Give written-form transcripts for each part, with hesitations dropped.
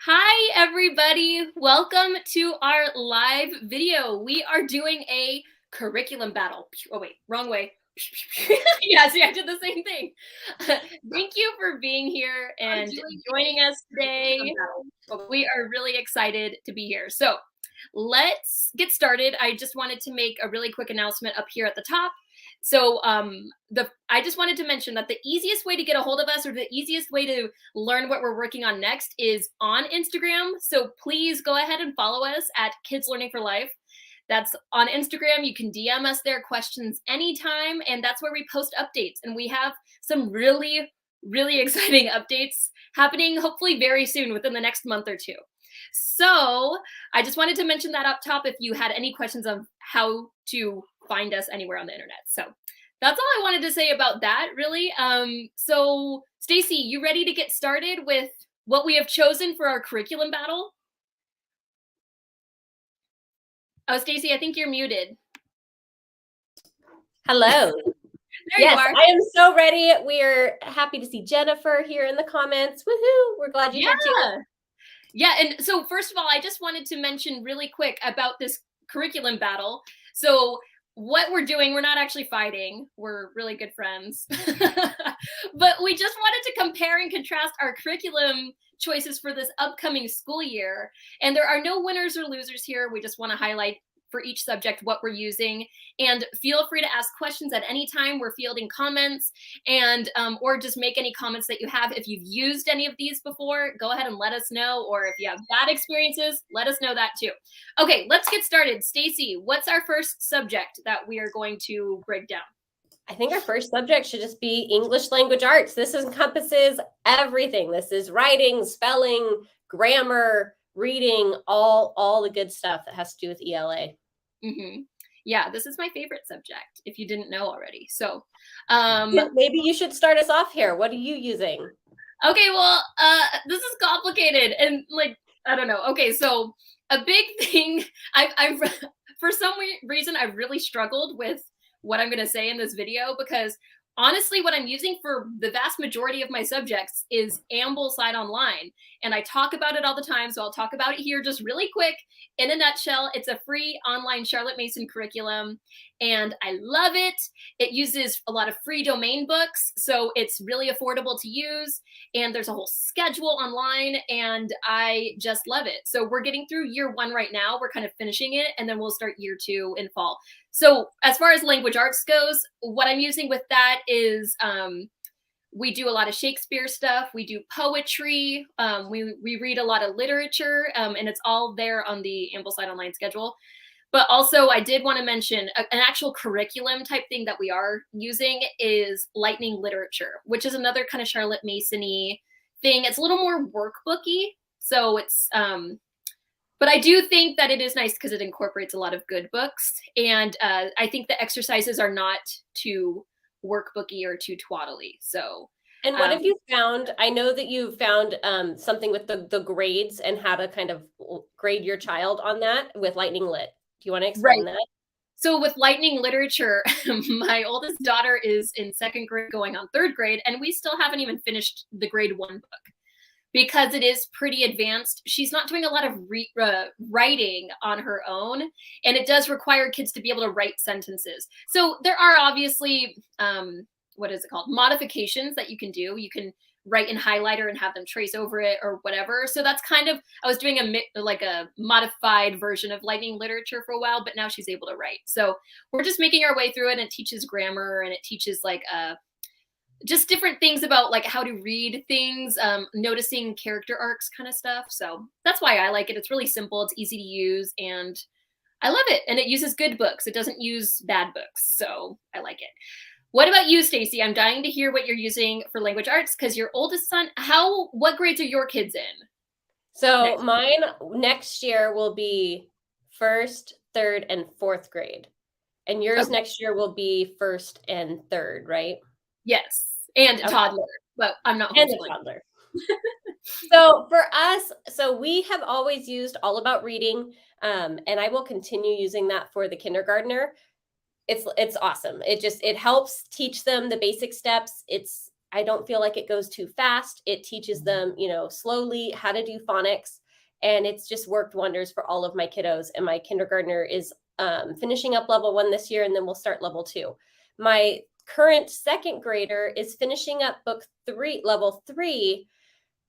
Hi, everybody. Welcome to our live video. We are doing a curriculum battle. Oh, wait, wrong way. Yeah, see, I did the same thing. Thank you for being here and joining us today. We are really excited to be here. So let's get started. I just wanted to make a really quick announcement up here at the top. So I just wanted to mention that the easiest way to get a hold of us, or the easiest way to learn what we're working on next, is on Instagram. So please go ahead and follow us at Kids Learning for Life. That's on Instagram. You can DM us there questions anytime, and that's where we post updates. And we have some really, really exciting updates happening hopefully very soon, within the next month or two. So I just wanted to mention that up top if you had any questions of how to find us anywhere on the internet. So that's all I wanted to say about that, really. So Stacey, you ready to get started with what we have chosen for our curriculum battle? Oh, Stacey, I think you're muted. Hello. Yes, I am so ready. We're happy to see Jennifer here in the comments. Woohoo! We're glad you're here too. Yeah, and so first of all, I just wanted to mention really quick about this curriculum battle. So what we're doing, we're not actually fighting. We're really good friends. But we just wanted to compare and contrast our curriculum choices for this upcoming school year. And there are no winners or losers here. We just want to highlight for each subject what we're using, and feel free to ask questions at any time. We're fielding comments, and or just make any comments that you have. If you've used any of these before, go ahead and let us know, or if you have bad experiences, let us know that too. Okay, let's get started. Stacey, what's our first subject that we are going to break down? I think our first subject should just be English language arts. This encompasses everything. This is writing, spelling, grammar, reading, all the good stuff that has to do with ELA. Yeah, this is my favorite subject, if you didn't know already. So maybe you should start us off here. What are you using? Okay, well, this is complicated, and like, I don't know. Okay, so a big thing, I've for some reason, I've really struggled with what I'm going to say in this video, because honestly, what I'm using for the vast majority of my subjects is AmblesideOnline, and I talk about it all the time, so I'll talk about it here just really quick. In a nutshell, it's a free online Charlotte Mason curriculum, and I love it. It uses a lot of free domain books, so it's really affordable to use, and there's a whole schedule online, and I just love it. So we're getting through year one right now. We're kind of finishing it, and then we'll start year two in fall. So as far as language arts goes, what I'm using with that is we do a lot of Shakespeare stuff. We do poetry. We read a lot of literature, and it's all there on the AmblesideOnline schedule. But also, I did want to mention an actual curriculum type thing that we are using is lightning literature, which is another kind of Charlotte Mason-y thing. It's a little more workbooky. So it's but I do think that it is nice because it incorporates a lot of good books. And I think the exercises are not too workbooky or too twaddly. So, and what have you found? I know that you found something with the grades and how to kind of grade your child on that with Lightning Lit. Do you want to explain that? So with lightning literature, my oldest daughter is in second grade going on third grade, and we still haven't even finished the grade one book, because it is pretty advanced. She's not doing a lot of writing on her own, and it does require kids to be able to write sentences. So there are obviously, what is it called? Modifications that you can do. You can write in highlighter and have them trace over it or whatever. So that's kind of, I was doing a modified version of lightning literature for a while, but now she's able to write. So we're just making our way through it, and it teaches grammar, and it teaches like just different things about like how to read things, noticing character arcs kind of stuff. So that's why I like it. It's really simple. It's easy to use, and I love it. And it uses good books. It doesn't use bad books. So I like it. What about you, Stacey? I'm dying to hear what you're using for language arts, because your oldest son, what grades are your kids in? So mine next year will be first, third, and fourth grade. And yours next year will be first and third, right? Yes. And a toddler, but I'm not homeschooling. And a toddler. So for us, so we have always used All About Reading, and I will continue using that for the kindergartner. It's awesome. It helps teach them the basic steps. It's I don't feel like it goes too fast. It teaches them, slowly how to do phonics. And it's just worked wonders for all of my kiddos. And my kindergartner is finishing up level 1 this year, and then we'll start level 2. My current second grader is finishing up level 3,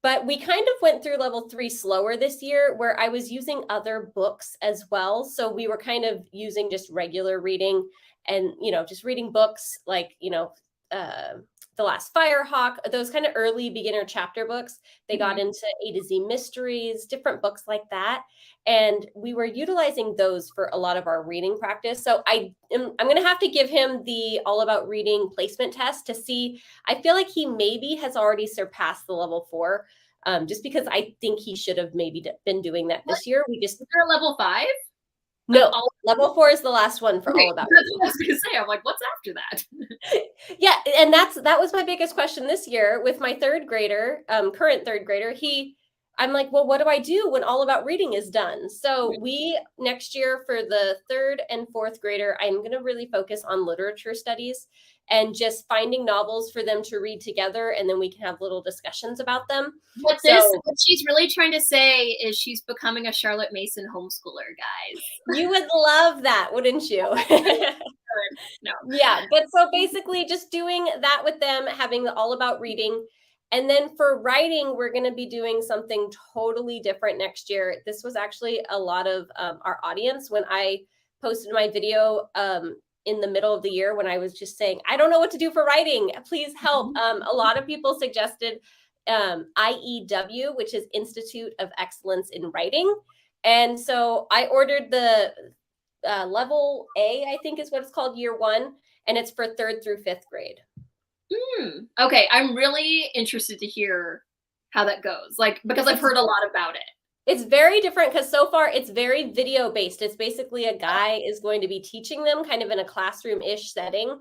but we kind of went through level 3 slower this year, where I was using other books as well. So we were kind of using just regular reading and, just reading books like, The Last Firehawk, those kind of early beginner chapter books. They got into A to Z mysteries, different books like that. And we were utilizing those for a lot of our reading practice. So I'm going to have to give him the All About Reading placement test to see. I feel like he maybe has already surpassed the level 4, just because I think he should have maybe been doing that this year. Is there a level 5? No, level 4 is the last one for All About Reading. That's what I was going to say. I'm like, what's after that? Yeah, and that was my biggest question this year with my third grader, current third grader. I'm like, well, what do I do when All About Reading is done? So next year for the third and fourth grader, I'm going to really focus on literature studies and just finding novels for them to read together. And then we can have little discussions about them. What she's really trying to say is she's becoming a Charlotte Mason homeschooler, guys. You would love that, wouldn't you? No. Yeah, but so basically just doing that with them, having the All About Reading. And then for writing, we're going to be doing something totally different next year. This was actually a lot of our audience when I posted my video in the middle of the year, when I was just saying, I don't know what to do for writing. Please help. A lot of people suggested IEW, which is Institute of Excellence in Writing. And so I ordered the level A, I think is what it's called, year 1, and it's for 3rd through 5th grade. Okay, I'm really interested to hear how that goes, because I've heard a lot about it. It's very different because so far it's very video based. It's basically a guy is going to be teaching them kind of in a classroom-ish setting,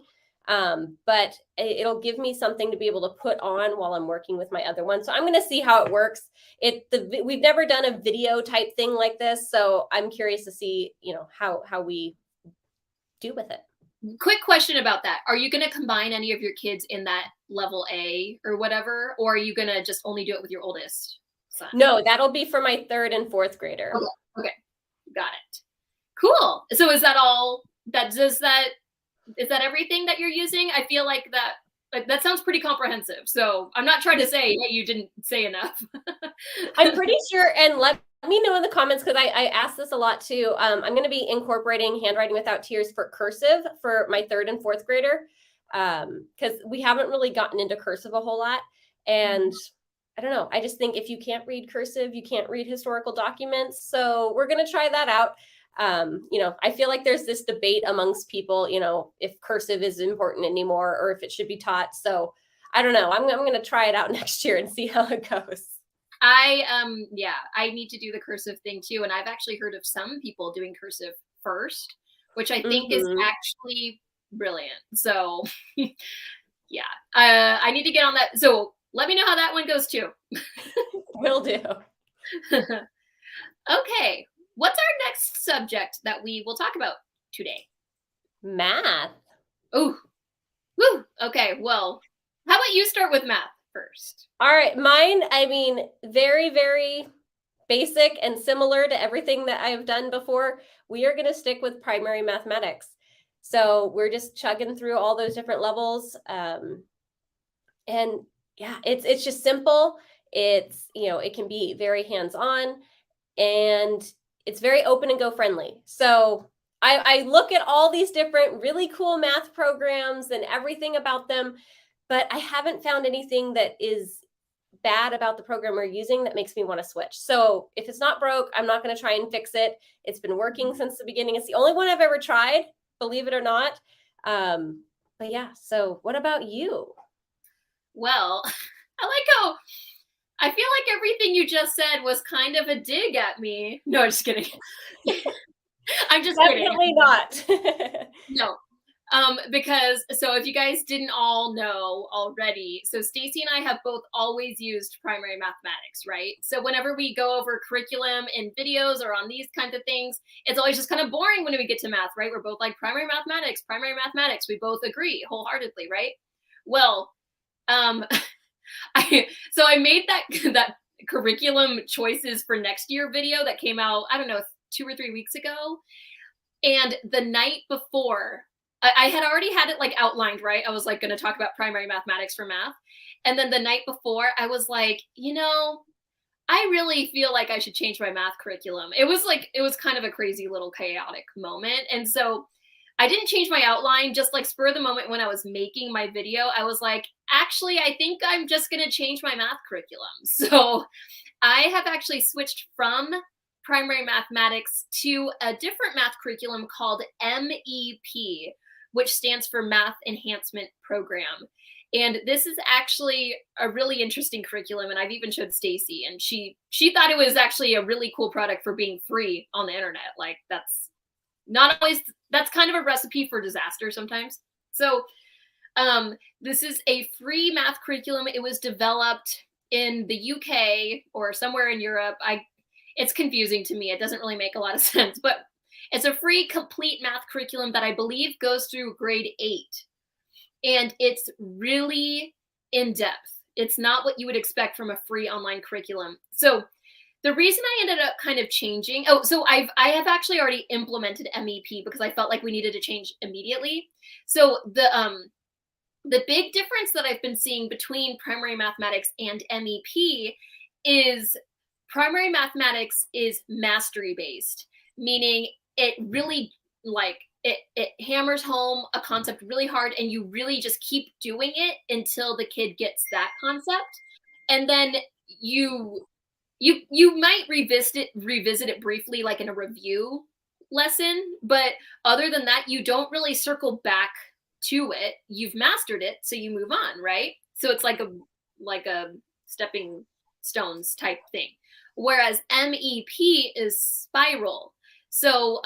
but it'll give me something to be able to put on while I'm working with my other one. So I'm going to see how it works. We've never done a video type thing like this, so I'm curious to see, how we do with it. Quick question about that. Are you going to combine any of your kids in that level A or whatever, or are you going to just only do it with your oldest son? No, that'll be for my 3rd and 4th grader. Okay. Got it. Cool. So is that all is that everything that you're using? I feel like that sounds pretty comprehensive. So I'm not trying to say, hey, you didn't say enough. I'm pretty sure, and let me know in the comments, because I asked this a lot too. I'm going to be incorporating Handwriting Without Tears for cursive for my 3rd and 4th grader, because we haven't really gotten into cursive a whole lot. And I don't know, I just think if you can't read cursive, you can't read historical documents. So we're going to try that out. I feel like there's this debate amongst people, if cursive is important anymore or if it should be taught. So I don't know. I'm going to try it out next year and see how it goes. I need to do the cursive thing too. And I've actually heard of some people doing cursive first, which I think is actually brilliant. So yeah, I need to get on that. So let me know how that one goes too. Will do. Okay. What's our next subject that we will talk about today? Math. Oh, woo. Okay. Well, how about you start with math first? All right. Mine, very, very basic and similar to everything that I've done before. We are going to stick with primary mathematics. So we're just chugging through all those different levels. And yeah, it's just simple. It's, it can be very hands-on, and it's very open and go friendly. So I look at all these different really cool math programs and everything about them, but I haven't found anything that is bad about the program we're using that makes me want to switch. So if it's not broke, I'm not going to try and fix it. It's been working since the beginning. It's the only one I've ever tried, believe it or not. But yeah, so what about you? Well, I like how I feel like everything you just said was kind of a dig at me. No, just kidding. I'm just kidding. Definitely not. No. Because so if you guys didn't all know already, so Stacey and I have both always used primary mathematics, right? So whenever we go over curriculum in videos or on these kinds of things, it's always just kind of boring when we get to math, right? We're both like primary mathematics. We both agree wholeheartedly, right? Well, Um, I made that that curriculum choices for next year video that came out, I don't know, 2 or 3 weeks ago. And the night before, I had already had it like outlined, right? I was like going to talk about primary mathematics for math. And then the night before, I was like, I really feel like I should change my math curriculum. It was kind of a crazy little chaotic moment. And so I didn't change my outline, just like spur of the moment when I was making my video. I was like, actually, I think I'm just going to change my math curriculum. So I have actually switched from primary mathematics to a different math curriculum called MEP, which stands for Math Enhancement Program. And this is actually a really interesting curriculum, and I've even showed Stacey, and she thought it was actually a really cool product for being free on the internet. Like that's kind of a recipe for disaster sometimes. So this is a free math curriculum. It was developed in the UK or somewhere in Europe. It's confusing to me. It doesn't really make a lot of sense, but it's a free complete math curriculum that I believe goes through grade 8. And it's really in depth. It's not what you would expect from a free online curriculum. So the reason I ended up kind of changing, so I have actually already implemented MEP because I felt like we needed to change immediately. So the big difference that I've been seeing between primary mathematics and MEP is primary mathematics is mastery based, meaning it really it hammers home a concept really hard, and you really just keep doing it until the kid gets that concept. And then you might revisit it briefly, like in a review lesson, but other than that, you don't really circle back to it. You've mastered it, so you move on, right? So it's like a stepping stones type thing. Whereas MEP is spiral. So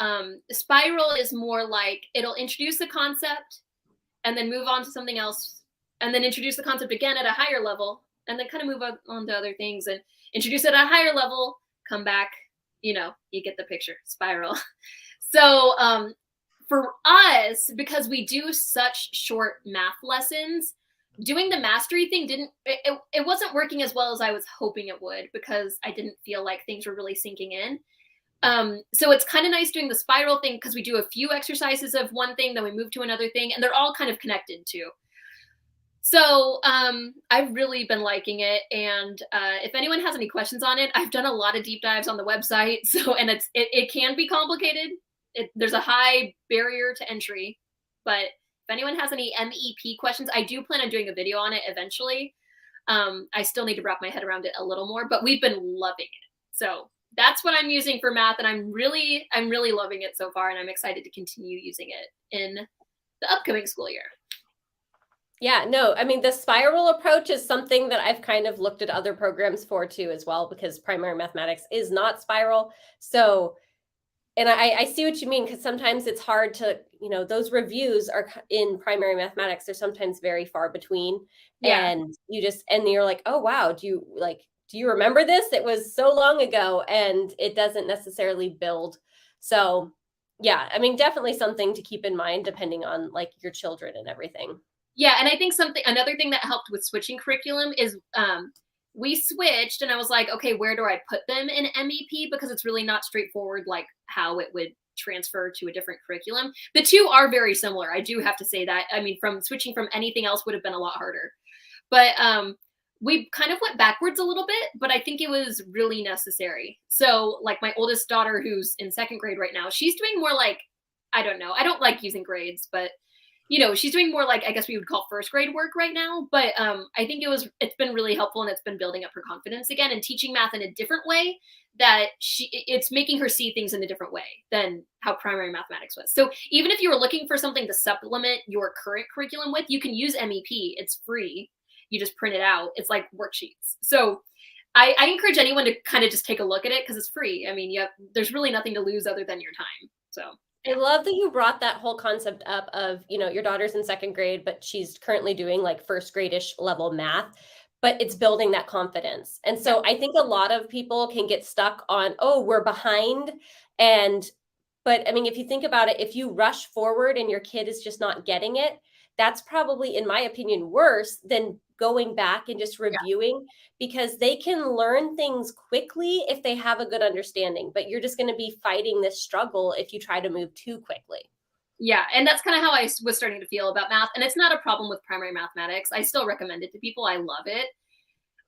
spiral is more like it'll introduce the concept and then move on to something else, and then introduce the concept again at a higher level, and then kind of move on to other things and introduce it at a higher level, come back, you get the picture, spiral. So for us, because we do such short math lessons, doing the mastery thing it wasn't working as well as I was hoping it would, because I didn't feel like things were really sinking in. So it's kind of nice doing the spiral thing because we do a few exercises of one thing, then we move to another thing, and they're all kind of connected too. So I've really been liking it, and if anyone has any questions on it, I've done a lot of deep dives on the website. So, and it can be complicated. There's a high barrier to entry, but if anyone has any MEP questions, I do plan on doing a video on it eventually. I still need to wrap my head around it a little more, but we've been loving it. So that's what I'm using for math, and I'm really loving it so far, and I'm excited to continue using it in the upcoming school year. Yeah, no, I mean, the spiral approach is something that I've kind of looked at other programs for too as well, because primary mathematics is not spiral. So, and I see what you mean, because sometimes it's hard to, those reviews are in primary mathematics, they're sometimes very far between. Yeah. And you're like, oh, wow, do you remember this? It was so long ago, and it doesn't necessarily build. So yeah, I mean, definitely something to keep in mind depending on like your children and everything. Yeah, and I think another thing that helped with switching curriculum is we switched, and I was like, okay, where do I put them in MEP? Because it's really not straightforward, like how it would transfer to a different curriculum. The two are very similar. I do have to say that. I mean, from switching from anything else would have been a lot harder. But we kind of went backwards a little bit, but I think it was really necessary. So like my oldest daughter, who's in 2nd grade right now, she's doing more like, I don't know, I don't like using grades, but she's doing more like, I guess we would call 1st grade work right now. But I think it's been really helpful, and it's been building up her confidence again and teaching math in a different way, that it's making her see things in a different way than how primary mathematics was. So even if you were looking for something to supplement your current curriculum with, you can use MEP. It's free. You just print it out. It's like worksheets. So I encourage anyone to kind of just take a look at it because it's free. I mean, there's really nothing to lose other than your time. So I love that you brought that whole concept up of, your daughter's in 2nd grade, but she's currently doing like 1st grade-ish level math, but it's building that confidence. And so I think a lot of people can get stuck on, oh, we're behind. But I mean, if you think about it, if you rush forward and your kid is just not getting it, that's probably, in my opinion, worse than going back and just reviewing, because they can learn things quickly if they have a good understanding, but you're just going to be fighting this struggle if you try to move too quickly. Yeah, and that's kind of how I was starting to feel about math. And it's not a problem with primary mathematics. I still recommend it to people. I love it.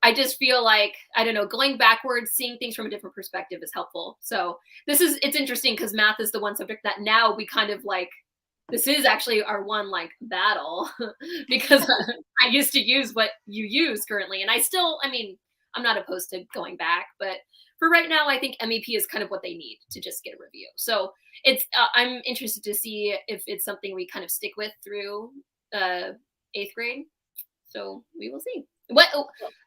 I just feel like, I don't know, going backwards, seeing things from a different perspective is helpful. So it's interesting because math is the one subject that now we kind of like, this is actually our one like battle because I used to use what you use currently. And I mean, I'm not opposed to going back, but for right now, I think MEP is kind of what they need to just get a review. I'm interested to see if it's something we kind of stick with through 8th grade. So we will see.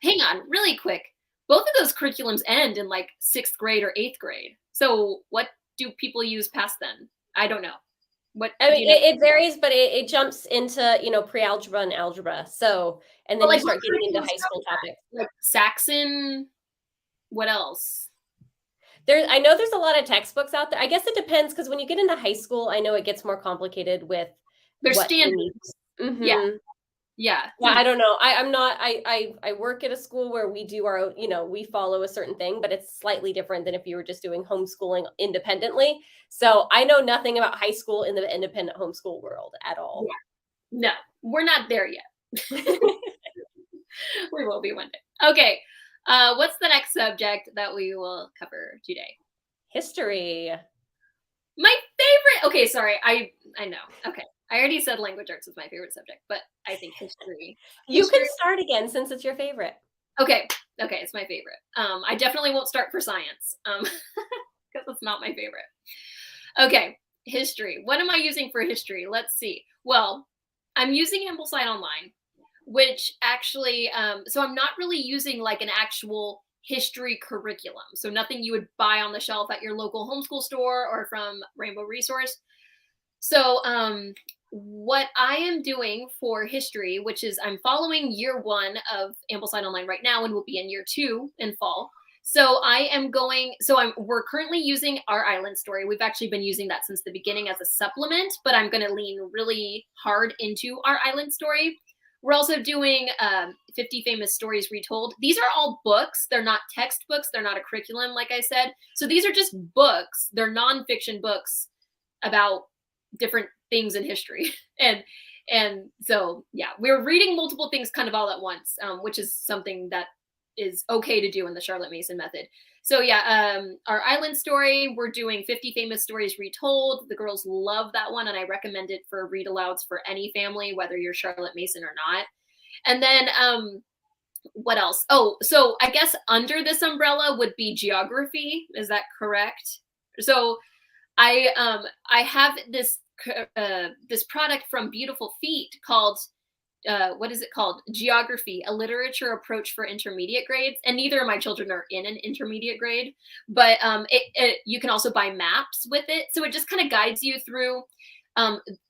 Hang on, really quick. Both of those curriculums end in like 6th grade or 8th grade. So what do people use past then? I don't know. It varies, but it jumps into, pre-algebra and algebra. So, and then you start getting into high school topics. Like Saxon, what else? I know there's a lot of textbooks out there. I guess it depends, because when you get into high school, I know it gets more complicated with their standards. Mm-hmm. Yeah. I don't know. I work at a school where we do our own, we follow a certain thing, but it's slightly different than if you were just doing homeschooling independently. So I know nothing about high school in the independent homeschool world at all. Yeah. No, we're not there yet. We will be one day. Okay. What's the next subject that we will cover today? History. My favorite. Okay, sorry. I know. Okay. I already said language arts is my favorite subject, but I think history. You can start again since it's your favorite. Okay, it's my favorite. I definitely won't start for science because it's not my favorite. Okay, history. What am I using for history? Let's see. Well, I'm using AmblesideOnline, which actually, so I'm not really using like an actual history curriculum. So nothing you would buy on the shelf at your local homeschool store or from Rainbow Resource. So what I am doing for history, which is I'm following year 1 of AmblesideOnline right now, and will be in year 2 in fall. So we're currently using Our Island Story. We've actually been using that since the beginning as a supplement, but I'm going to lean really hard into Our Island Story. We're also doing 50 Famous Stories Retold. These are all books. They're not textbooks. They're not a curriculum, like I said. So these are just books. They're nonfiction books about different things in history. And so, yeah, we're reading multiple things kind of all at once, which is something that is okay to do in the Charlotte Mason method. So yeah, Our Island Story, we're doing 50 Famous Stories Retold. The girls love that one, and I recommend it for read alouds for any family, whether you're Charlotte Mason or not. And then what else? Oh, so I guess under this umbrella would be geography. Is that correct? So I have this product from Beautiful Feet called what is it called? Geography, a literature approach for intermediate grades. And neither of my children are in an intermediate grade, but you can also buy maps with it. So it just kind of guides you through.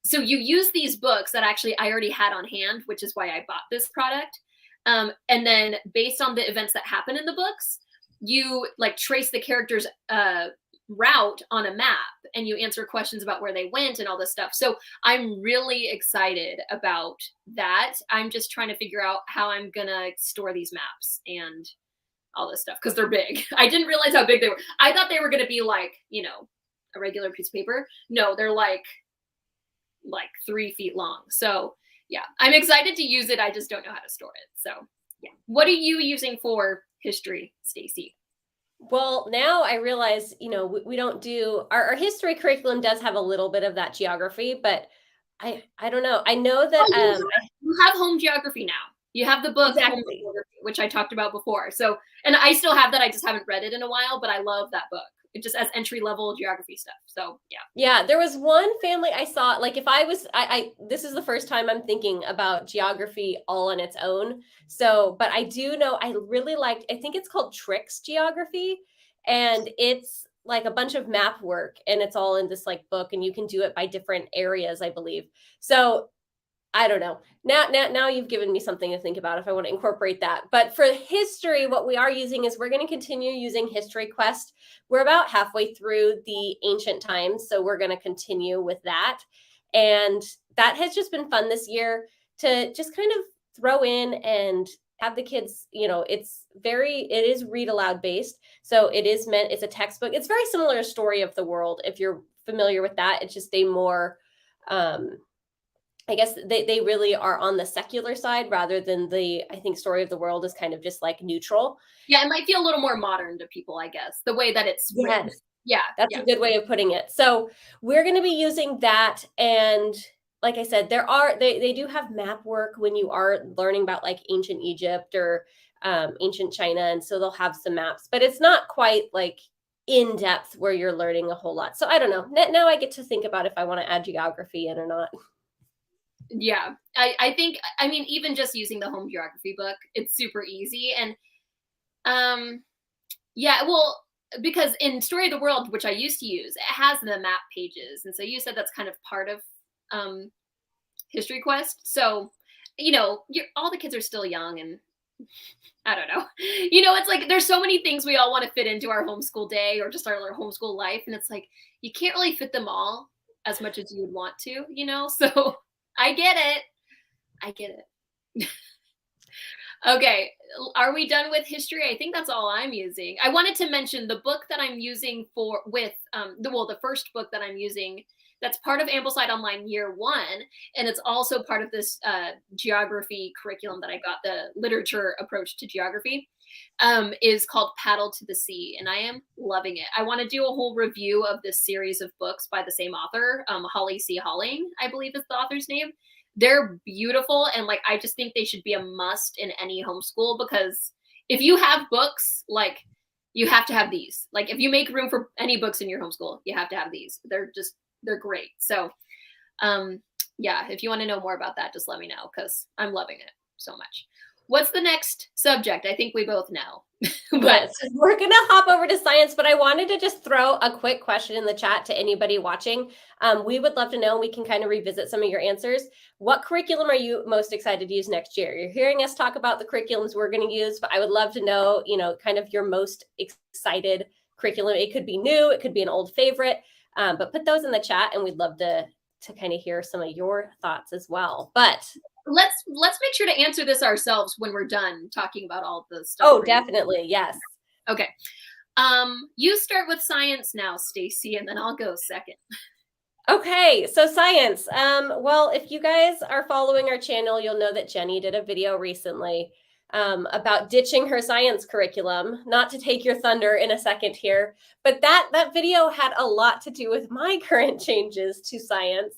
So you use these books that actually I already had on hand, which is why I bought this product. And then based on the events that happen in the books, you like trace the characters' route on a map, and you answer questions about where they went and all this stuff. So I'm really excited about that. I'm just trying to figure out how I'm gonna store these maps and all this stuff because they're big. I didn't realize how big they were. I thought they were gonna be like, a regular piece of paper. No, they're like 3 feet long. So yeah, I'm excited to use it. I just don't know how to store it. So yeah. What are you using for history, Stacey? Well, now I realize, we don't do our history curriculum does have a little bit of that geography, but I don't know. I know that you have home geography now. You have the book, exactly, which I talked about before. So, and I still have that. I just haven't read it in a while, but I love that book. It just has entry-level geography stuff. So yeah. Yeah, there was one family I saw, like if I was, this is the first time I'm thinking about geography all on its own. So, but I do know I really liked, I think it's called Tricks Geography, and it's like a bunch of map work, and it's all in this like book, and you can do it by different areas, I believe. So I don't know. Now you've given me something to think about if I want to incorporate that. But for history, what we are using is we're going to continue using History Quest. We're about halfway through the ancient times, so we're going to continue with that. And that has just been fun this year to just kind of throw in and have the kids, it is read aloud based. So it's a textbook. It's very similar to Story of the World. If you're familiar with that, it's just a more, I guess they really are on the secular side rather than I think Story of the World is kind of just like neutral. Yeah, it might feel a little more modern to people, I guess, the way that it's written. Yes. Yeah, That's yeah. a good way of putting it. So we're going to be using that. And like I said, they do have map work when you are learning about like ancient Egypt or ancient China. And so they'll have some maps, but it's not quite like in depth where you're learning a whole lot. So I don't know. Now I get to think about if I want to add geography in or not. Yeah, I think, I mean, even just using the home geography book, it's super easy. And yeah, well, because in Story of the World, which I used to use, it has the map pages. And so you said that's kind of part of History Quest. So, all the kids are still young, and I don't know. It's like there's so many things we all want to fit into our homeschool day or just our homeschool life. And it's like you can't really fit them all as much as you would want to, So I get it. I get it. Okay, are we done with history? I think that's all I'm using. I wanted to mention the book that I'm using the first book that I'm using that's part of Ambleside Online Year 1, and it's also part of this geography curriculum that I got, the literature approach to geography, is called Paddle to the Sea, and I am loving it. I want to do a whole review of this series of books by the same author, Holly C. Halling, I believe is the author's name. They're beautiful, and like I just think they should be a must in any homeschool, because if you have books, like you have to have these. Like if you make room for any books in your homeschool, you have to have these. They're great. So yeah, if you want to know more about that, just let me know, because I'm loving it so much. What's the next subject? I think we both know. But yes, we're going to hop over to science, but I wanted to just throw a quick question in the chat to anybody watching. We would love to know, and we can kind of revisit some of your answers. What curriculum are you most excited to use next year? You're hearing us talk about the curriculums we're going to use, but I would love to know, kind of your most excited curriculum. It could be new, it could be an old favorite, but put those in the chat, and we'd love to kind of hear some of your thoughts as well. But let's make sure to answer this ourselves when we're done talking about all the stuff. Oh, definitely. Yes. Okay. You start with science now, Stacey, and then I'll go second. Okay, so science. Well, if you guys are following our channel, you'll know that Jenny did a video recently about ditching her science curriculum. Not to take your thunder in a second here, but that video had a lot to do with my current changes to science.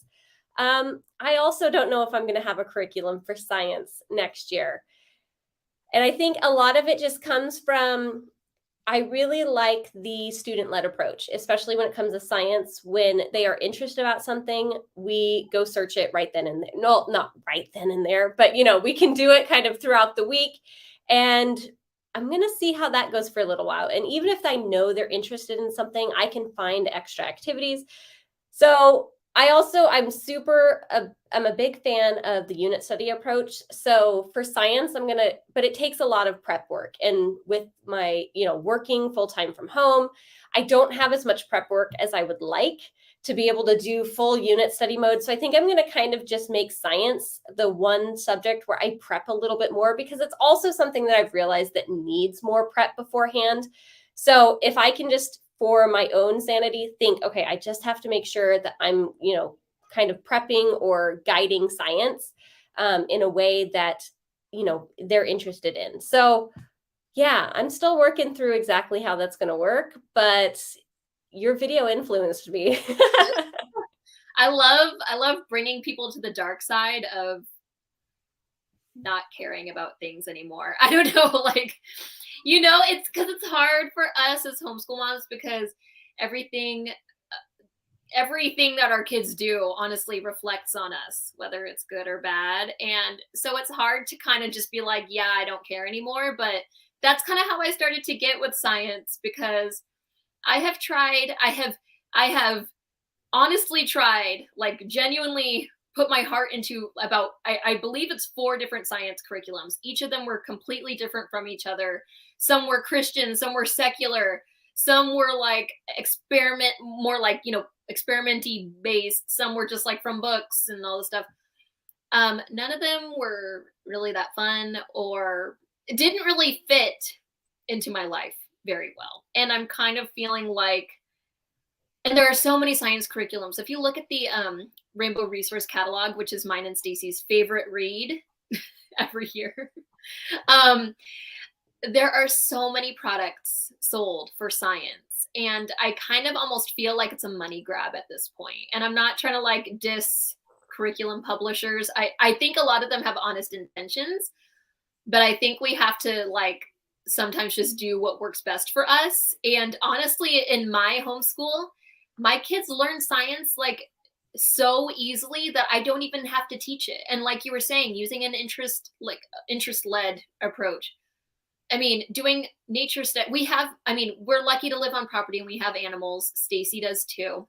I also don't know if I'm going to have a curriculum for science next year. And I think a lot of it just comes from, I really like the student-led approach, especially when it comes to science. When they are interested about something, we go search it right then and there. No, not right then and there, but we can do it kind of throughout the week. And I'm going to see how that goes for a little while. And even if I know they're interested in something, I can find extra activities. So I'm a big fan of the unit study approach. So for science, but it takes a lot of prep work. And with my, working full-time from home, I don't have as much prep work as I would like to be able to do full unit study mode. So I think I'm going to kind of just make science the one subject where I prep a little bit more, because it's also something that I've realized that needs more prep beforehand. So if I can just, for my own sanity, think, okay, I just have to make sure that I'm, kind of prepping or guiding science in a way that, they're interested in. So yeah, I'm still working through exactly how that's going to work, but your video influenced me. I love bringing people to the dark side of not caring about things anymore. I don't know, like, it's because it's hard for us as homeschool moms, because everything that our kids do honestly reflects on us, whether it's good or bad. And so it's hard to kind of just be like, yeah, I don't care anymore. But that's kind of how I started to get with science, because I have honestly tried, like genuinely put my heart into about, I believe it's 4 different science curriculums. Each of them were completely different from each other. Some were Christian, some were secular, some were like more like, experimenty based. Some were just like from books and all this stuff. None of them were really that fun or didn't really fit into my life very well. And I'm kind of feeling like, and there are so many science curriculums. If you look at the Rainbow Resource Catalog, which is mine and Stacey's favorite read every year, um, there are so many products sold for science. And I kind of almost feel like it's a money grab at this point. And I'm not trying to like diss curriculum publishers. I think a lot of them have honest intentions, but I think we have to like sometimes just do what works best for us. And honestly, in my homeschool, my kids learn science like so easily that I don't even have to teach it. And like you were saying, using an interest-led approach. I mean, doing nature stuff. We're lucky to live on property and we have animals. Stacey does too.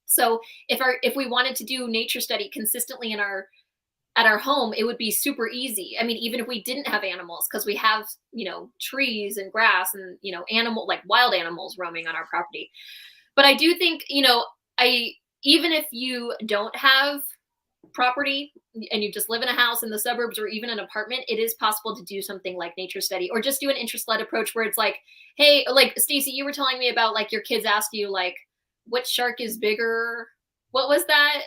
So if we wanted to do nature study consistently at our home, it would be super easy. I mean, even if we didn't have animals, because we have, trees and grass and, like wild animals roaming on our property. But I do think, even if you don't have property and you just live in a house in the suburbs or even an apartment, it is possible to do something like nature study or just do an interest-led approach where it's like, hey, like Stacey, you were telling me about like your kids asked you like, what shark is bigger? What was that?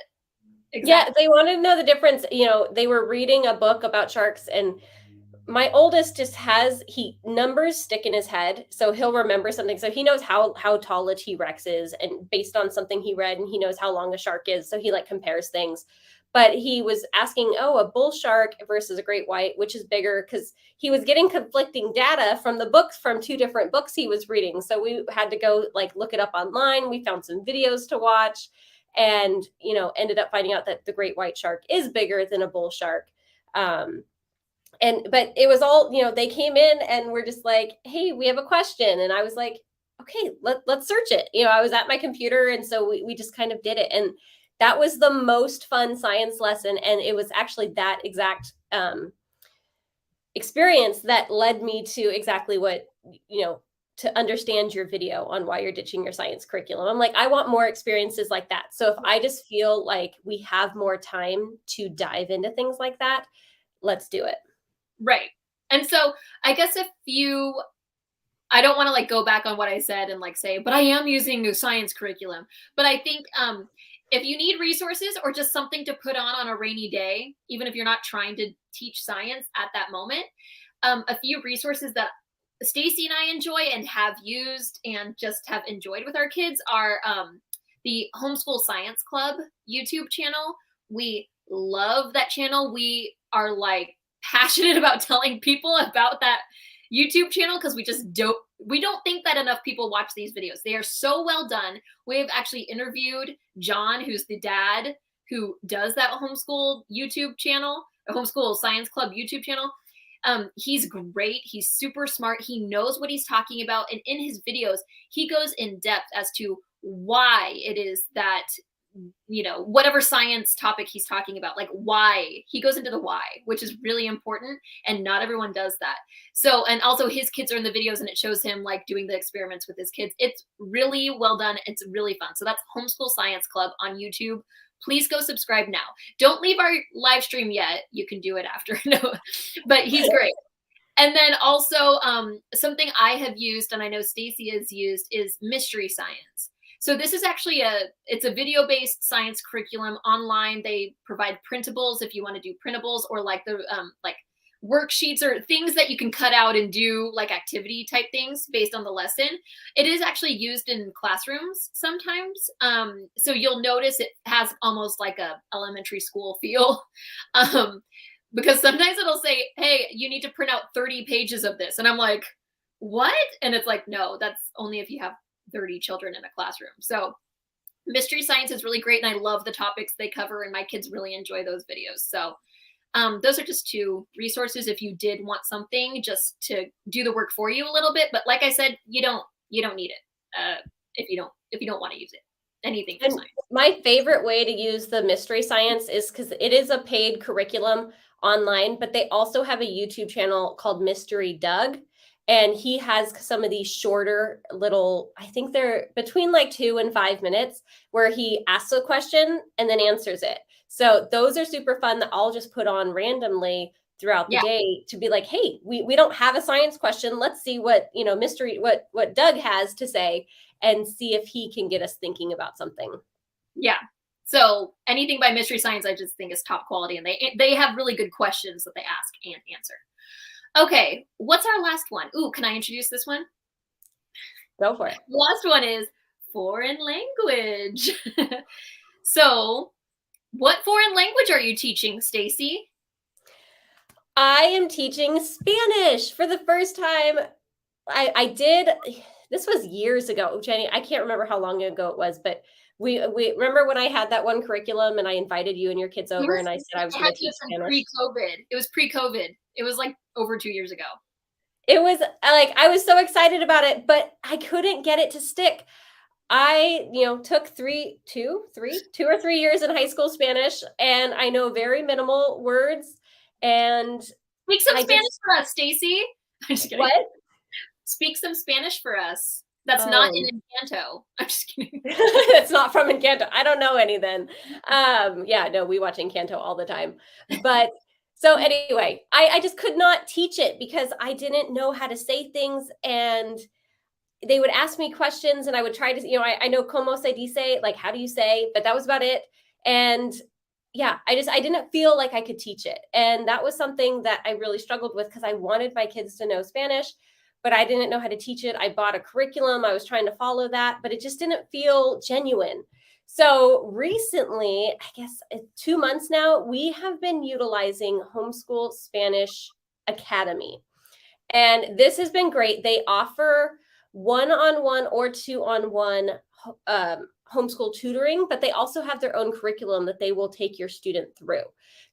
Exactly. Yeah, they wanted to know the difference. They were reading a book about sharks, and my oldest just numbers stick in his head, so he'll remember something. So he knows how tall a T-Rex is, and based on something he read, and he knows how long a shark is, so he like compares things. But he was asking, a bull shark versus a great white, which is bigger, because he was getting conflicting data from the books, from two different books he was reading. So we had to go like look it up online. We found some videos to watch, and ended up finding out that the great white shark is bigger than a bull shark. But it was all, they came in and were just like, hey, we have a question. And I was like, okay, let's search it. I was at my computer. And so we just kind of did it. And that was the most fun science lesson. And it was actually that exact experience that led me to exactly what, to understand your video on why you're ditching your science curriculum. I'm like, I want more experiences like that. So if I just feel like we have more time to dive into things like that, let's do it. Right. And so I guess I don't want to like go back on what I said and like say, but I am using new science curriculum. But I think if you need resources or just something to put on a rainy day, even if you're not trying to teach science at that moment, a few resources that Stacey and I enjoy and have used and just have enjoyed with our kids are the Homeschool Science Club YouTube channel. We love that channel. We are like passionate about telling people about that YouTube channel because we don't think that enough people watch these videos. They are so well done. We have actually interviewed John, who's the dad who does that homeschool YouTube channel, a Homeschool Science Club YouTube channel. He's great. He's super smart. He knows what he's talking about. And in his videos, he goes in depth as to why it is that, whatever science topic he's talking about, like why. He goes into the why, which is really important. And not everyone does that. So, and also his kids are in the videos and it shows him like doing the experiments with his kids. It's really well done. It's really fun. So that's Homeschool Science Club on YouTube. Please go subscribe now. Don't leave our live stream yet. You can do it after. No, but he's great. And then also something I have used, and I know Stacey has used, is Mystery Science. So this is actually it's a video-based science curriculum online. They provide printables if you want to do printables, or like the like worksheets or things that you can cut out and do like activity type things based on the lesson. It is actually used in classrooms sometimes. So you'll notice it has almost like a elementary school feel. Because sometimes it'll say, hey, you need to print out 30 pages of this. And I'm like, what? And it's like, no, that's only if you have 30 children in a classroom. So Mystery Science is really great. And I love the topics they cover. And my kids really enjoy those videos. So those are just two resources if you did want something just to do the work for you a little bit. But like I said, you don't need it if you don't want to use it. Anything for science. My favorite way to use the Mystery Science is because it is a paid curriculum online, but they also have a YouTube channel called Mystery Doug. And he has some of these shorter little, I think they're between like 2 and 5 minutes, where he asks a question and then answers it. So those are super fun that I'll just put on randomly throughout the Yeah. day to be like, hey, we don't have a science question. Let's see what, mystery, what Doug has to say and see if he can get us thinking about something. Yeah. So anything by Mystery Science, I just think is top quality, and they have really good questions that they ask and answer. Okay, what's our last one? Ooh, can I introduce this one? Go for it. The last one is foreign language. So, what foreign language are you teaching, Stacey? I am teaching Spanish for the first time. I did. This was years ago, Jenny. I can't remember how long ago it was, but we remember when I had that one curriculum and I invited you and your kids over and I said I was It going had to to teach have been Spanish. pre-COVID. It was pre-COVID. It was like over 2 years ago. It was like I was so excited about it, but I couldn't get it to stick. I, took 2 or 3 years in high school Spanish, and I know very minimal words. And Speak some I Spanish just, for us, Stacey. I'm just kidding. what? Speak some Spanish for us. That's not Oh, in Encanto. I'm just kidding. it's not from Encanto. I don't know any then. Yeah, no, we watch Encanto all the time. But so anyway, I just could not teach it because I didn't know how to say things, and they would ask me questions and I would try to, I know como se dice, like how do you say, but that was about it. And yeah, I didn't feel like I could teach it. And that was something that I really struggled with because I wanted my kids to know Spanish, but I didn't know how to teach it. I bought a curriculum, I was trying to follow that, but it just didn't feel genuine. So recently, I guess 2 months now, we have been utilizing Homeschool Spanish Academy. And this has been great. They offer one-on-one or two-on-one homeschool tutoring, but they also have their own curriculum that they will take your student through.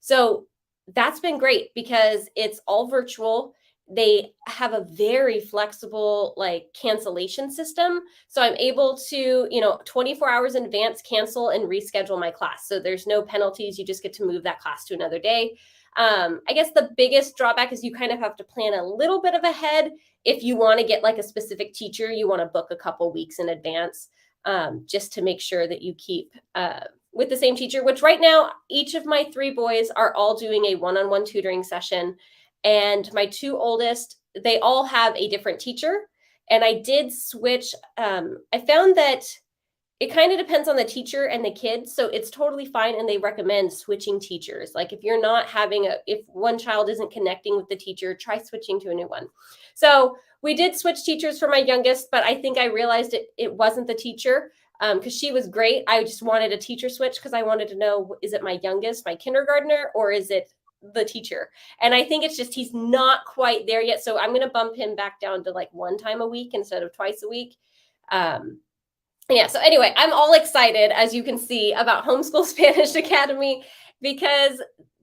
So that's been great because it's all virtual. They have a very flexible like cancellation system. So I'm able to, 24 hours in advance cancel and reschedule my class. So there's no penalties. You just get to move that class to another day. I guess the biggest drawback is you kind of have to plan a little bit of ahead. If you want to get like a specific teacher, you want to book a couple weeks in advance just to make sure that you keep with the same teacher, which right now, each of my 3 boys are all doing a one-on-one tutoring session. And my 2 oldest, they all have a different teacher. And I did switch. I found that it kind of depends on the teacher and the kids. So it's totally fine. And they recommend switching teachers. Like if you're not if one child isn't connecting with the teacher, try switching to a new one. So we did switch teachers for my youngest, but I think I realized it wasn't the teacher because she was great. I just wanted a teacher switch because I wanted to know, is it my youngest, my kindergartner, or is it the teacher? And I think it's just he's not quite there yet. So I'm going to bump him back down to like 1 time a week instead of twice a week. Yeah, so anyway, I'm all excited, as you can see, about Homeschool Spanish Academy because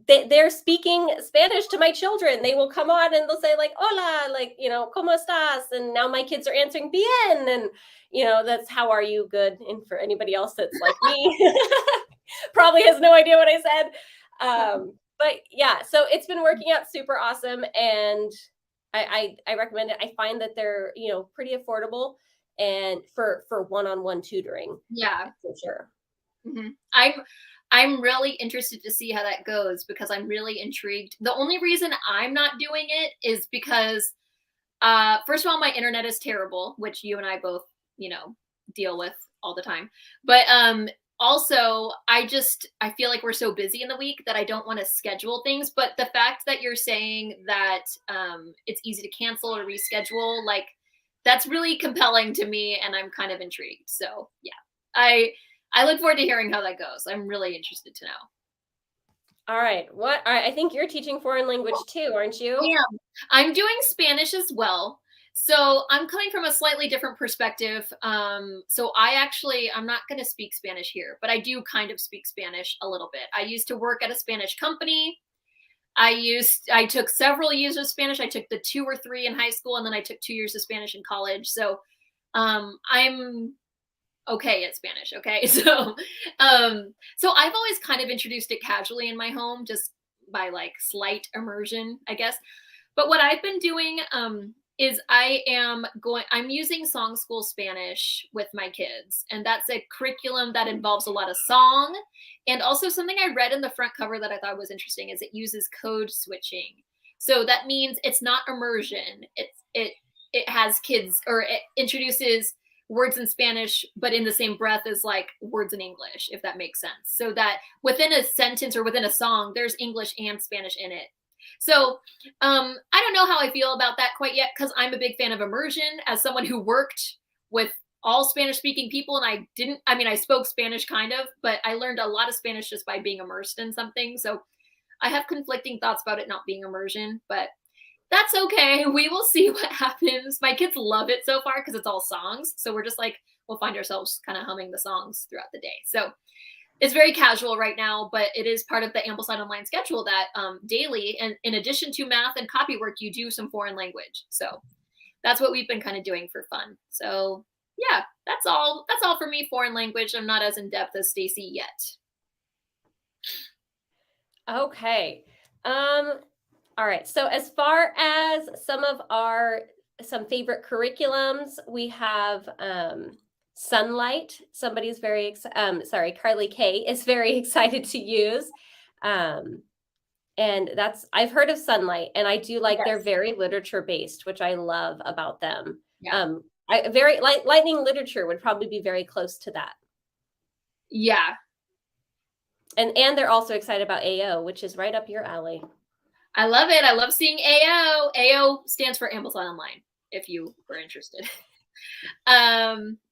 they're speaking Spanish to my children. They will come on and they'll say like, hola, like, ¿cómo estás? And now my kids are answering bien. And, that's how are you good? And for anybody else that's like me, probably has no idea what I said. But yeah, so it's been working out super awesome. And I recommend it. I find that they're, pretty affordable and for one-on-one tutoring. Yeah. For sure. Mm-hmm. I'm really interested to see how that goes because I'm really intrigued. The only reason I'm not doing it is because first of all, my internet is terrible, which you and I both, deal with all the time. But also, I feel like we're so busy in the week that I don't want to schedule things. But the fact that you're saying that it's easy to cancel or reschedule, like that's really compelling to me, and I'm kind of intrigued. So yeah, I look forward to hearing how that goes. I'm really interested to know. All right. All right. I think you're teaching foreign language too, aren't you? Yeah, I'm doing Spanish as well. So I'm coming from a slightly different perspective. So I'm not going to speak Spanish here, but I do kind of speak Spanish a little bit. I used to work at a Spanish company. I took several years of Spanish. I took the 2 or 3 in high school, and then I took 2 years of Spanish in college. So I'm okay at Spanish. Okay. So I've always kind of introduced it casually in my home, just by like slight immersion, I guess. But what I've been doing is I'm using Song School Spanish with my kids. And that's a curriculum that involves a lot of song. And also something I read in the front cover that I thought was interesting is it uses code switching. So that means it's not immersion. It has kids, or it introduces words in Spanish, but in the same breath as like words in English, if that makes sense. So that within a sentence or within a song, there's English and Spanish in it. So I don't know how I feel about that quite yet, because I'm a big fan of immersion as someone who worked with all Spanish speaking people. And I spoke Spanish kind of, but I learned a lot of Spanish just by being immersed in something. So I have conflicting thoughts about it not being immersion, but that's okay. We will see what happens. My kids love it so far because it's all songs. So we're just like, we'll find ourselves kind of humming the songs throughout the day. So it's very casual right now, but it is part of the Ambleside Online schedule that daily, and in addition to math and copy work, you do some foreign language. So that's what we've been kind of doing for fun. So yeah, that's all for me, foreign language. I'm not as in depth as Stacey yet. Okay. All right. So as far as some favorite curriculums, we have Sunlight. Carly K is very excited to use. And I've heard of Sunlight, and I do like they're very literature based, which I love about them. Yeah. Lightning literature would probably be very close to that. Yeah. And they're also excited about AO, which is right up your alley. I love it. I love seeing AO. AO stands for Ambleside Online, if you were interested.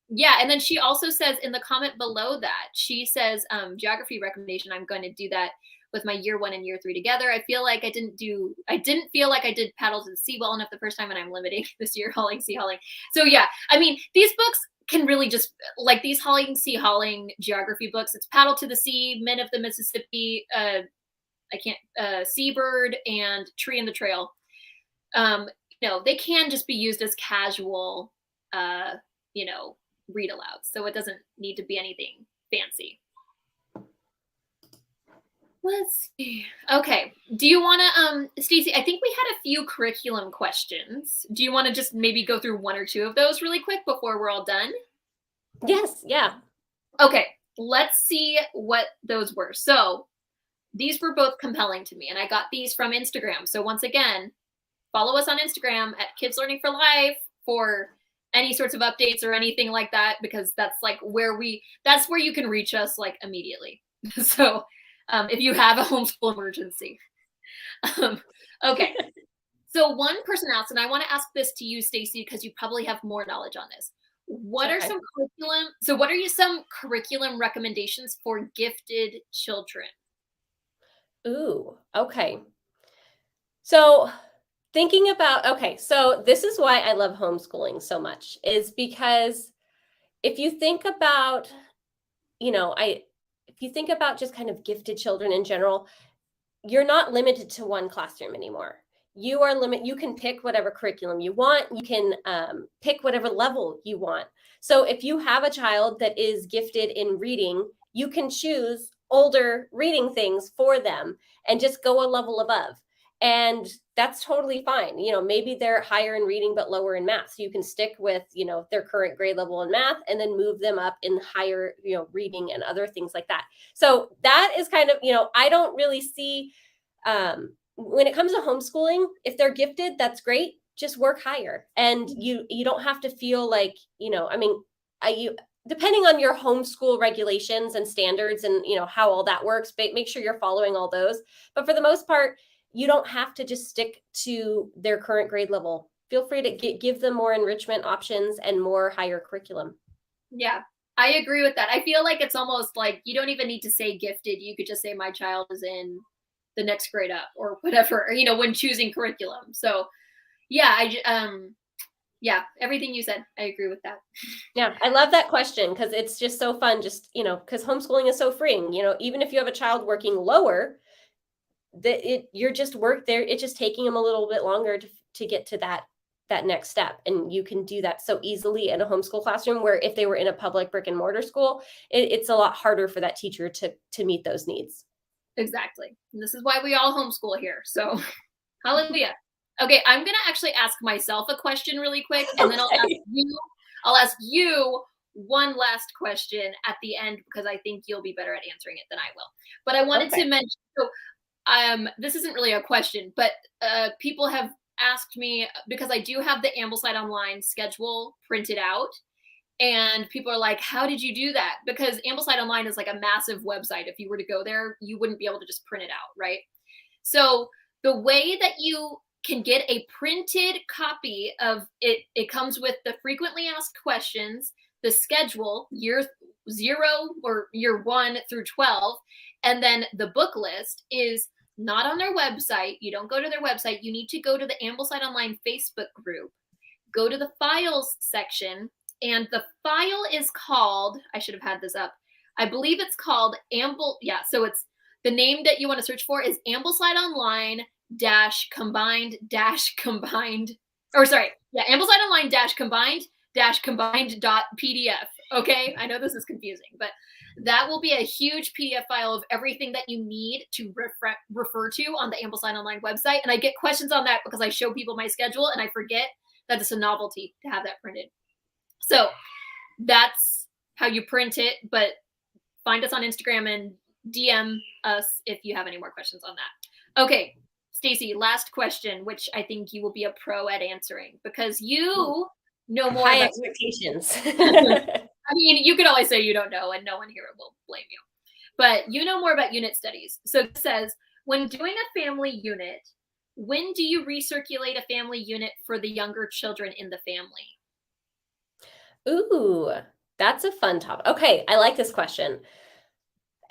Yeah, and then she also says in the comment below that, she says, geography recommendation, I'm going to do that with my year 1 and year 3 together. I feel like I didn't feel like I did Paddle to the Sea well enough the first time, and I'm limiting this year hauling, sea hauling. So yeah, I mean, these books can really just, like these hauling, sea hauling geography books, it's Paddle to the Sea, Men of the Mississippi, Seabird, and Tree in the Trail. They can just be used as casual, read aloud. So it doesn't need to be anything fancy. Let's see. Okay. Do you want to, Stacey, I think we had a few curriculum questions. Do you want to just maybe go through 1 or 2 of those really quick before we're all done? Yes. Yeah. Okay. Let's see what those were. So these were both compelling to me, and I got these from Instagram. So once again, follow us on Instagram at Kids Learning for Life for any sorts of updates or anything like that, because that's like that's where you can reach us like immediately. So if you have a homeschool emergency. Okay. So one person asked, and I want to ask this to you, Stacey, because you probably have more knowledge on this. What are some curriculum recommendations for gifted children? Ooh, okay. So so this is why I love homeschooling so much, is because if you think about, if you think about just kind of gifted children in general, you're not limited to one classroom anymore. You can pick whatever curriculum you want. You can pick whatever level you want. So if you have a child that is gifted in reading, you can choose older reading things for them and just go a level above. And that's totally fine. Maybe they're higher in reading, but lower in math. So you can stick with, their current grade level in math and then move them up in higher, reading and other things like that. So that is kind of, I don't really see, when it comes to homeschooling, if they're gifted, that's great. Just work higher. And you don't have to feel like, depending on your homeschool regulations and standards and, how all that works, make sure you're following all those. But for the most part, you don't have to just stick to their current grade level. Feel free to give them more enrichment options and more higher curriculum. Yeah, I agree with that. I feel like it's almost like you don't even need to say gifted. You could just say my child is in the next grade up or whatever, when choosing curriculum. So yeah, everything you said, I agree with that. Yeah, I love that question because it's just so fun. Just, because homeschooling is so freeing, even if you have a child working lower, you're just it's just taking them a little bit longer to get to that next step. And you can do that so easily in a homeschool classroom, where if they were in a public brick and mortar school, it's a lot harder for that teacher to meet those needs. Exactly. And this is why we all homeschool here. So hallelujah. Okay, I'm gonna actually ask myself a question really quick, and then Okay. I'll ask you one last question at the end because I think you'll be better at answering it than I will. But I wanted Okay. to mention, so this isn't really a question, but people have asked me because I do have the Ambleside Online schedule printed out, and people are like, "How did you do that?" Because Ambleside Online is like a massive website. If you were to go there, you wouldn't be able to just print it out, right? So the way that you can get a printed copy of it, it comes with the frequently asked questions, the schedule, year 0 or year 1 through 12, and then the book list is not on their website. You don't go to their website. You need to go to the Ambleside Online Facebook group, go to the files section, and the file is called, I should have had this up. I believe it's called yeah, so it's the name that you want to search for is Ambleside Online combined, or sorry, yeah, Ambleside Online combined dot PDF. Okay, I know this is confusing, but that will be a huge PDF file of everything that you need to refer to on the Ambleside Online website. And I get questions on that because I show people my schedule and I forget that it's a novelty to have that printed. So that's how you print it, but find us on Instagram and DM us if you have any more questions on that. Okay, Stacey, last question, which I think you will be a pro at answering because you know more High about expectations. I mean, you could always say you don't know and no one here will blame you. But you know more about unit studies. So it says, when doing a family unit, when do you recirculate a family unit for the younger children in the family? Ooh, that's a fun topic. Okay, I like this question.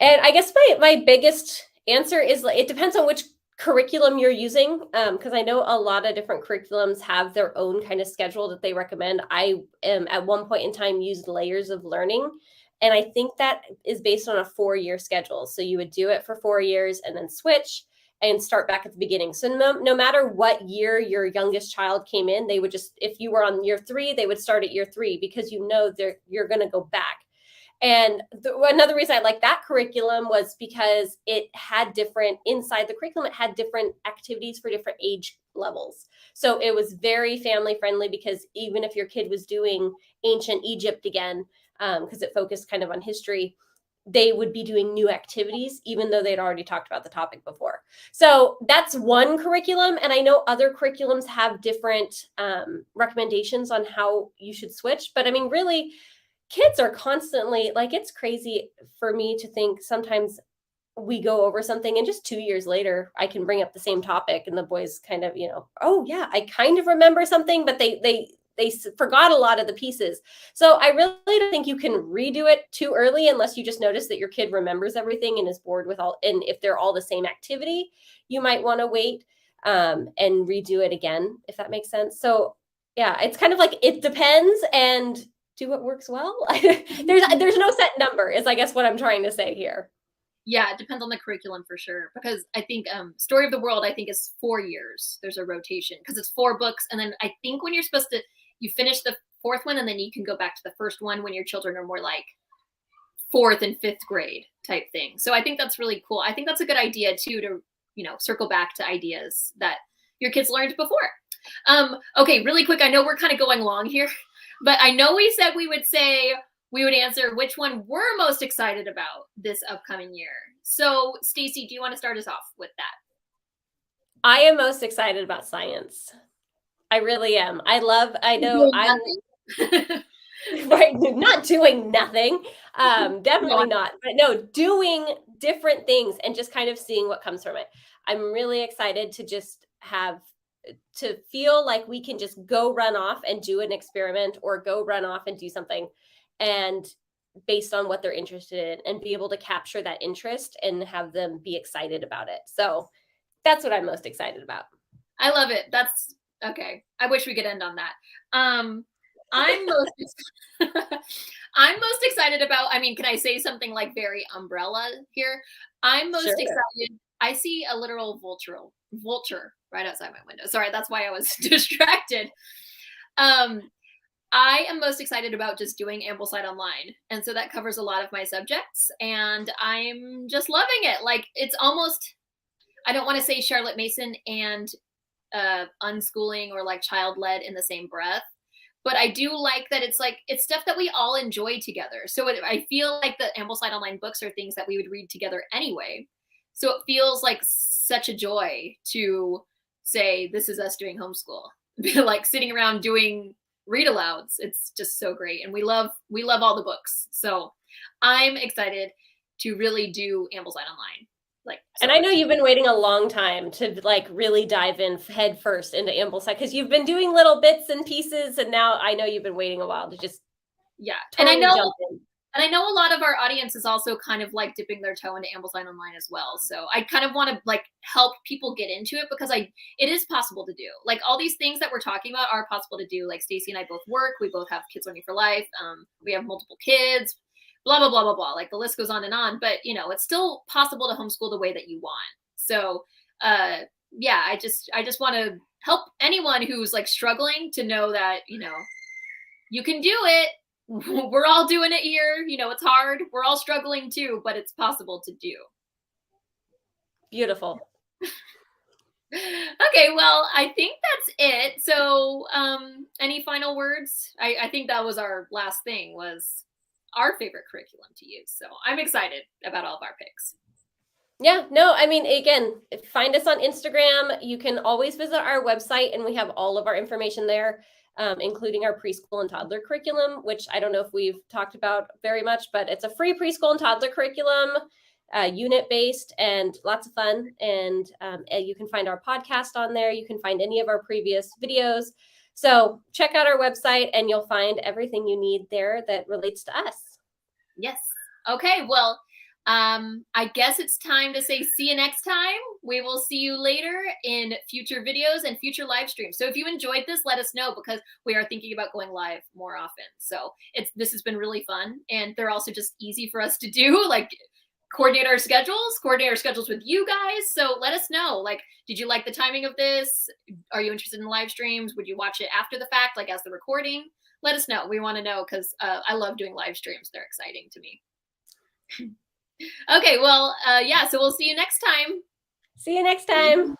And I guess my biggest answer is like it depends on which curriculum you're using. Because I know a lot of different curriculums have their own kind of schedule that they recommend. I am at one point in time used layers of learning. And I think that is based on a 4-year schedule. So you would do it for 4 years and then switch and start back at the beginning. So no matter what year your youngest child came in, they would just, if you were on year 3, they would start at year 3 because you know you're going to go back. And another reason I like that curriculum was because it had different, inside the curriculum, it had different activities for different age levels. So it was very family friendly because even if your kid was doing ancient Egypt again, because it focused kind of on history, they would be doing new activities, even though they'd already talked about the topic before. So that's one curriculum. And I know other curriculums have different recommendations on how you should switch. But I mean, really, kids are constantly like, it's crazy for me to think sometimes we go over something and just 2 years later I can bring up the same topic and the boys kind of, oh yeah, I kind of remember something, but they forgot a lot of the pieces. So I really don't think you can redo it too early unless you just notice that your kid remembers everything and is bored with all, and if they're all the same activity, you might want to wait and redo it again, if that makes sense. So yeah, it's kind of like it depends, and do what works well. There's no set number is I guess what I'm trying to say here. Yeah, it depends on the curriculum for sure. Because I think Story of the World, I think, is 4 years. There's a rotation because it's 4 books. And then I think when you're supposed to, you finish the fourth one and then you can go back to the first one when your children are more like fourth and fifth grade type thing. So I think that's really cool. I think that's a good idea too to, circle back to ideas that your kids learned before. Okay, really quick. I know we're kind of going long here, but I know we said we would answer which one we're most excited about this upcoming year. So, Stacey, do you want to start us off with that? I am most excited about science. I really am. I know I'm right, not doing nothing. Definitely not. But no, doing different things and just kind of seeing what comes from it. I'm really excited to just to feel like we can just go run off and do an experiment or go run off and do something, and based on what they're interested in, and be able to capture that interest and have them be excited about it. So that's what I'm most excited about. I love it. That's okay. I wish we could end on that. I'm most I'm most excited about, I mean, can I say something like very umbrella here? I'm most Sure. excited. I see a literal vulture right outside my window. Sorry, that's why I was distracted. I am most excited about just doing Ambleside Online. And so that covers a lot of my subjects and I'm just loving it. Like it's almost, I don't want to say Charlotte Mason and unschooling or like child-led in the same breath. But I do like that it's stuff that we all enjoy together. So I feel like the Ambleside Online books are things that we would read together anyway. So it feels like such a joy to say, this is us doing homeschool, like sitting around doing read alouds. It's just so great. And we love all the books. So I'm excited to really do Ambleside Online. Like, and I know you've been waiting a long time to like really dive in head first into Ambleside, because you've been doing little bits and pieces, and now I know you've been waiting a while to just totally jump in. And I know a lot of our audience is also kind of like dipping their toe into Ambleside Online as well. So I kind of want to like help people get into it, because it is possible to do. Like all these things that we're talking about are possible to do. Like Stacey and I both work. We both have Kids Learning for Life. We have multiple kids. Blah, blah, blah, blah, blah. Like the list goes on and on, but you know, it's still possible to homeschool the way that you want. So, yeah, I just want to help anyone who's like struggling to know that, you know, you can do it. We're all doing it here. You know, it's hard. We're all struggling too, but it's possible to do. Beautiful. Okay, well, I think that's it. So, any final words? I think that was our last thing, was our favorite curriculum to use. So I'm excited about all of our picks. Yeah, no, I mean, again, find us on Instagram. You can always visit our website, and we have all of our information there, including our preschool and toddler curriculum, which I don't know if we've talked about very much, but it's a free preschool and toddler curriculum, unit-based, and lots of fun. And you can find our podcast on there. You can find any of our previous videos. So check out our website, and you'll find everything you need there that relates to us. Yes. Okay. Well, I guess it's time to say see you next time. We will see you later in future videos and future live streams. So if you enjoyed this, let us know, because we are thinking about going live more often. So this has been really fun, and they're also just easy for us to do, like coordinate our schedules with you guys. So let us know, like, did you like the timing of this? Are you interested in live streams? Would you watch it after the fact, like as the recording? Let us know. We want to know, because I love doing live streams. They're exciting to me. Okay, well, yeah, so we'll see you next time. See you next time.